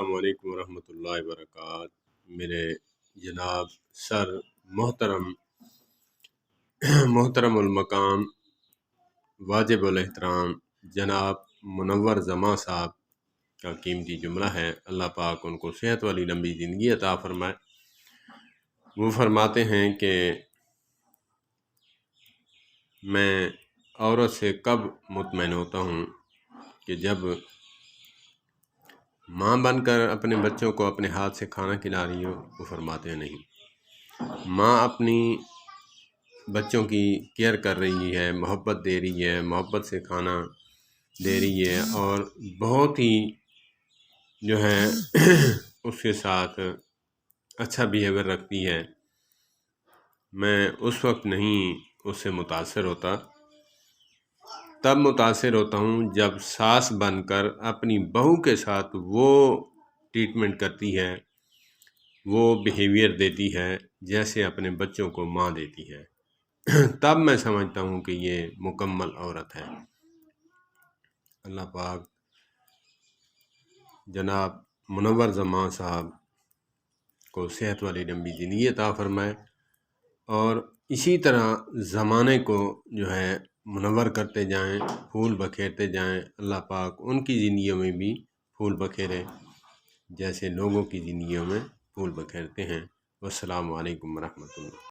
السلام علیکم ورحمۃ اللہ وبرکاتہ۔ میرے جناب سر محترم المقام واجب الاحترام جناب منور زماں صاحب کا قیمتی جملہ ہے، اللہ پاک ان کو صحت والی لمبی زندگی عطا فرمائے۔ وہ فرماتے ہیں کہ میں عورت سے کب مطمئن ہوتا ہوں کہ جب ماں بن کر اپنے بچوں کو اپنے ہاتھ سے کھانا کھلا رہی ہو۔ وہ فرماتے ہیں نہیں، ماں اپنی بچوں کی کیئر کر رہی ہے، محبت دے رہی ہے، محبت سے کھانا دے رہی ہے اور بہت ہی جو ہے اس کے ساتھ اچھا بیہیویئر رکھتی ہے۔ میں اس وقت نہیں اس سے متاثر ہوتا، تب متاثر ہوتا ہوں جب ساس بن کر اپنی بہو کے ساتھ وہ ٹریٹمنٹ کرتی ہے، وہ بیہیویئر دیتی ہے جیسے اپنے بچوں کو ماں دیتی ہے۔ تب میں سمجھتا ہوں کہ یہ مکمل عورت ہے۔ اللہ پاک جناب منور زماں صاحب کو صحت والی لمبی زندگی عطا فرمائے اور اسی طرح زمانے کو جو ہے منور کرتے جائیں، پھول بکھیرتے جائیں۔ اللہ پاک ان کی زندگیوں میں بھی پھول بکھیرے جیسے لوگوں کی زندگیوں میں پھول بکھیرتے ہیں۔ والسلام علیکم ورحمۃ اللہ۔